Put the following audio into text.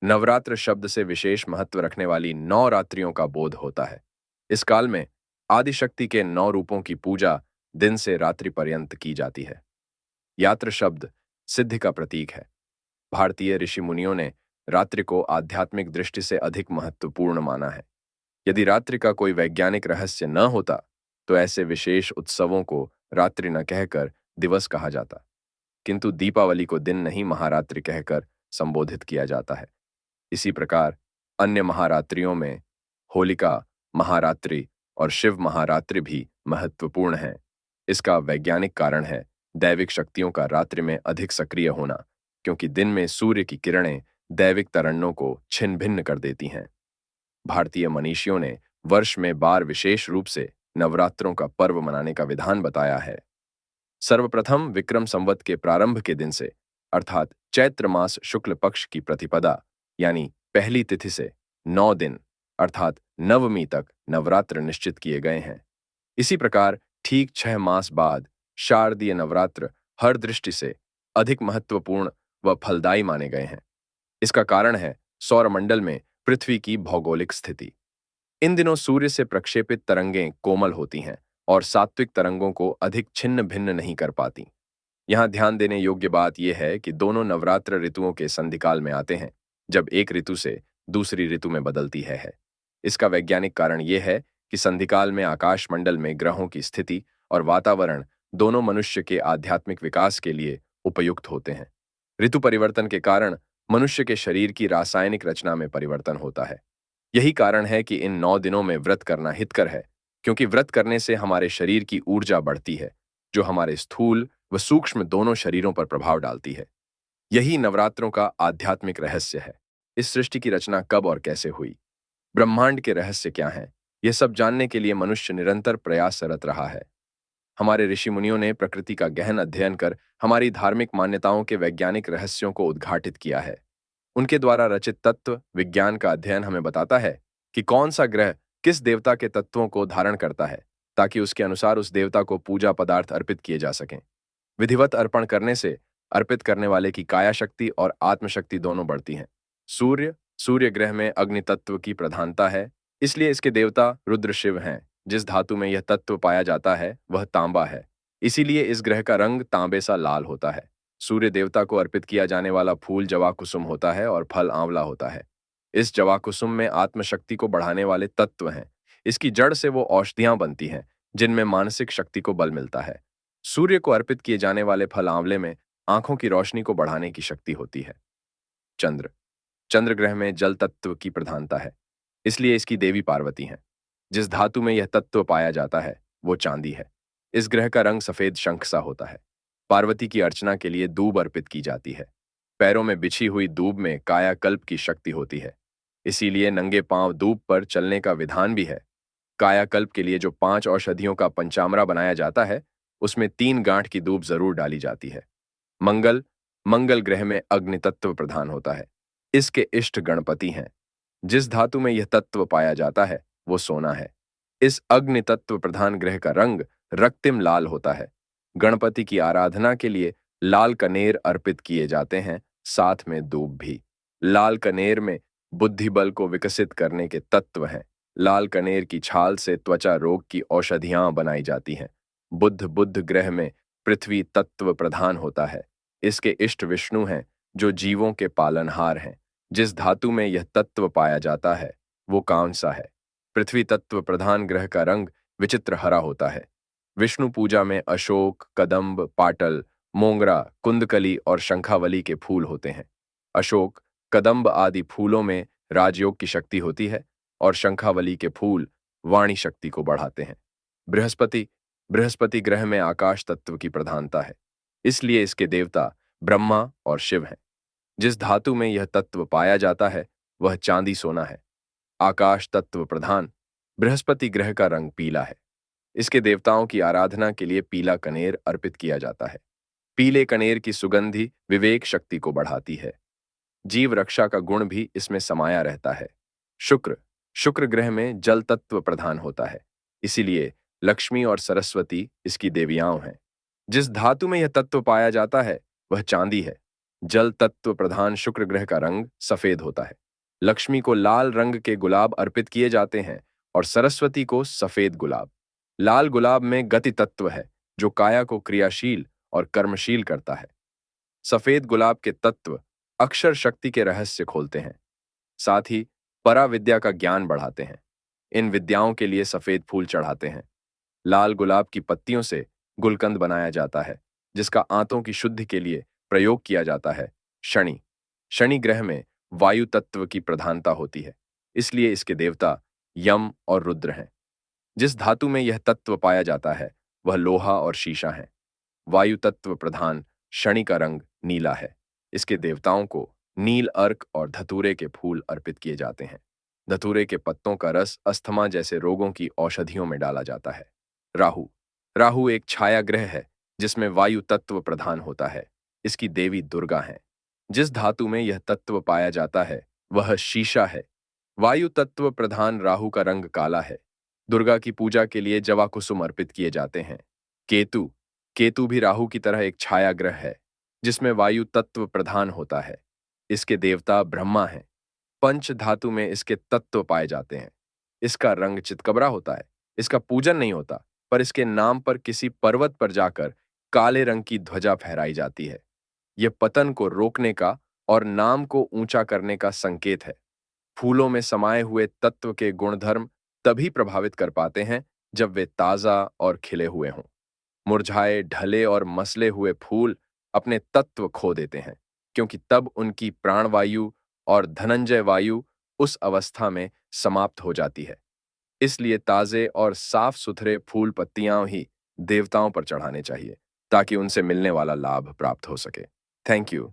नवरात्र शब्द से विशेष महत्व रखने वाली 9 रात्रियों का बोध होता है। इस काल में आदिशक्ति के 9 रूपों की पूजा दिन से रात्रि पर्यंत की जाती है। यात्र शब्द सिद्धि का प्रतीक है। भारतीय ऋषि मुनियों ने रात्रि को आध्यात्मिक दृष्टि से अधिक महत्वपूर्ण माना है। यदि रात्रि का कोई वैज्ञानिक रहस्य न होता, तो ऐसे विशेष उत्सवों को रात्रि न कहकर दिवस कहा जाता। किंतु दीपावली को दिन नहीं महारात्रि कहकर संबोधित किया जाता है। इसी प्रकार अन्य महारात्रियों में होलिका महारात्रि और शिव महारात्रि भी महत्वपूर्ण हैं। इसका वैज्ञानिक कारण है दैविक शक्तियों का रात्रि में अधिक सक्रिय होना, क्योंकि दिन में सूर्य की किरणें दैविक तरंगों को छिन्न भिन्न कर देती हैं। भारतीय मनीषियों ने वर्ष में बार विशेष रूप से नवरात्रों का पर्व मनाने का विधान बताया है। सर्वप्रथम विक्रम संवत के प्रारंभ के दिन से अर्थात चैत्र मास शुक्ल पक्ष की प्रतिपदा यानी पहली तिथि से 9 दिन अर्थात नवमी तक नवरात्र निश्चित किए गए हैं। इसी प्रकार ठीक 6 मास बाद शारदीय नवरात्र हर दृष्टि से अधिक महत्वपूर्ण व फलदायी माने गए हैं। इसका कारण है सौरमंडल में पृथ्वी की भौगोलिक स्थिति। इन दिनों सूर्य से प्रक्षेपित तरंगें कोमल होती हैं और सात्विक तरंगों को अधिक छिन्न भिन्न नहीं कर पाती। यहाँ ध्यान देने योग्य बात यह है कि दोनों नवरात्र ऋतुओं के संधिकाल में आते हैं, जब एक ऋतु से दूसरी ऋतु में बदलती है। इसका वैज्ञानिक कारण यह है कि संधिकाल में आकाश मंडल में ग्रहों की स्थिति और वातावरण दोनों मनुष्य के आध्यात्मिक विकास के लिए उपयुक्त होते हैं। ऋतु परिवर्तन के कारण मनुष्य के शरीर की रासायनिक रचना में परिवर्तन होता है। यही कारण है कि इन 9 दिनों में व्रत करना हितकर है, क्योंकि व्रत करने से हमारे शरीर की ऊर्जा बढ़ती है, जो हमारे स्थूल व सूक्ष्म दोनों शरीरों पर प्रभाव डालती है। यही नवरात्रों का आध्यात्मिक रहस्य है। इस सृष्टि की रचना कब और कैसे हुई, ब्रह्मांड के रहस्य क्या हैं, यह सब जानने के लिए मनुष्य निरंतर प्रयासरत रहा है। हमारे ऋषि मुनियों ने प्रकृति का गहन अध्ययन कर हमारी धार्मिक मान्यताओं के वैज्ञानिक रहस्यों को उद्घाटित किया है। उनके द्वारा रचित तत्व विज्ञान का अध्ययन हमें बताता है कि कौन सा ग्रह किस देवता के तत्वों को धारण करता है, ताकि उसके अनुसार उस देवता को पूजा पदार्थ अर्पित किए जा सकें। विधिवत अर्पण करने से अर्पित करने वाले की काया शक्ति और आत्मशक्ति दोनों बढ़ती हैं। सूर्य ग्रह में अग्नि तत्व की प्रधानता है, इसलिए इसके देवता रुद्र शिव हैं। जिस धातु में यह तत्व पाया जाता है वह तांबा है, इसीलिए इस ग्रह का रंग तांबे सा लाल होता है। सूर्य देवता को अर्पित किया जाने वाला फूल जवाकुसुम होता है और फल आंवला होता है। इस जवाकुसुम में आत्मशक्ति को बढ़ाने वाले तत्व हैं। इसकी जड़ से वो औषधियां बनती हैं, जिनमें मानसिक शक्ति को बल मिलता है। सूर्य को अर्पित किए जाने वाले फल आंवले में आंखों की रोशनी को बढ़ाने की शक्ति होती है। चंद्र ग्रह में जल तत्व की प्रधानता है, इसलिए इसकी देवी पार्वती हैं। जिस धातु में यह तत्व पाया जाता है वो चांदी है। इस ग्रह का रंग सफेद शंख सा होता है। पार्वती की अर्चना के लिए दूब अर्पित की जाती है। पैरों में बिछी हुई दूब में कायाकल्प की शक्ति होती है, इसीलिए नंगे पांव दूब पर चलने का विधान भी है। कायाकल्प के लिए जो 5 औषधियों का पंचामृत बनाया जाता है, उसमें 3 गांठ की दूब जरूर डाली जाती है। मंगल ग्रह में अग्नि तत्व प्रधान होता है। इसके इष्ट गणपति हैं। जिस धातु में यह तत्व पाया जाता है वो सोना है। इस अग्नि तत्व प्रधान ग्रह का रंग रक्तिम लाल होता है। गणपति की आराधना के लिए लाल कनेर अर्पित किए जाते हैं, साथ में दूब भी। लाल कनेर में बुद्धि बल को विकसित करने के तत्व हैं। लाल कनेर की छाल से त्वचा रोग की औषधियां बनाई जाती हैं। बुध ग्रह में पृथ्वी तत्व प्रधान होता है। इसके इष्ट विष्णु हैं, जो जीवों के पालनहार हैं। जिस धातु में यह तत्व पाया जाता है वो कौन सा है? पृथ्वी तत्व प्रधान ग्रह का रंग विचित्र हरा होता है। विष्णु पूजा में अशोक, कदंब, पाटल, मोंगरा, कुंदकली और शंखावली के फूल होते हैं। अशोक, कदंब आदि फूलों में राजयोग की शक्ति होती है और शंखावली के फूल वाणी शक्ति को बढ़ाते हैं। बृहस्पति ग्रह में आकाश तत्व की प्रधानता है, इसलिए इसके देवता ब्रह्मा और शिव हैं। जिस धातु में यह तत्व पाया जाता है वह चांदी सोना है। आकाश तत्व प्रधान बृहस्पति ग्रह का रंग पीला है। इसके देवताओं की आराधना के लिए पीला कनेर अर्पित किया जाता है। पीले कनेर की सुगंधि विवेक शक्ति को बढ़ाती है। जीव रक्षा का गुण भी इसमें समाया रहता है। शुक्र ग्रह में जल तत्व प्रधान होता है, इसीलिए लक्ष्मी और सरस्वती इसकी देवियां हैं। जिस धातु में यह तत्व पाया जाता है वह चांदी है। जल तत्व प्रधान शुक्र ग्रह का रंग सफेद होता है। लक्ष्मी को लाल रंग के गुलाब अर्पित किए जाते हैं और सरस्वती को सफेद गुलाब। लाल गुलाब में गति तत्व है, जो काया को क्रियाशील और कर्मशील करता है। सफेद गुलाब के तत्व अक्षर शक्ति के रहस्य खोलते हैं, साथ ही पराविद्या का ज्ञान बढ़ाते हैं। इन विद्याओं के लिए सफेद फूल चढ़ाते हैं। लाल गुलाब की पत्तियों से गुलकंद बनाया जाता है, जिसका आंतों की शुद्धि के लिए प्रयोग किया जाता है। शनि शनि ग्रह में वायु तत्व की प्रधानता होती है, इसलिए इसके देवता यम और रुद्र हैं। जिस धातु में यह तत्व पाया जाता है वह लोहा और शीशा है। वायु तत्व प्रधान शनि का रंग नीला है। इसके देवताओं को नील अर्क और धतूरे के फूल अर्पित किए जाते हैं। धतूरे के पत्तों का रस अस्थमा जैसे रोगों की औषधियों में डाला जाता है। राहु राहु एक छाया ग्रह है, जिसमें वायु तत्व प्रधान होता है। इसकी देवी दुर्गा है। जिस धातु में यह तत्व पाया जाता है वह शीशा है। वायु तत्व प्रधान राहु का रंग काला है। दुर्गा की पूजा के लिए जवा कुसुम अर्पित किए जाते हैं। केतु केतु भी राहु की तरह एक छाया ग्रह है, जिसमें वायु तत्व प्रधान होता है। इसके देवता ब्रह्मा हैं। पंच धातु में इसके तत्व पाए जाते हैं। इसका रंग चितकबरा होता है। इसका पूजन नहीं होता, पर इसके नाम पर किसी पर्वत पर जाकर काले रंग की ध्वजा फहराई जाती है। यह पतन को रोकने का और नाम को ऊंचा करने का संकेत है। फूलों में समाये हुए तत्व के गुणधर्म तभी प्रभावित कर पाते हैं जब वे ताजा और खिले हुए हों। मुरझाए, ढले और मसले हुए फूल अपने तत्व खो देते हैं, क्योंकि तब उनकी प्राणवायु और धनंजय वायु उस अवस्था में समाप्त हो जाती है। इसलिए ताजे और साफ सुथरे फूल पत्तियां ही देवताओं पर चढ़ाने चाहिए, ताकि उनसे मिलने वाला लाभ प्राप्त हो सके। Thank you.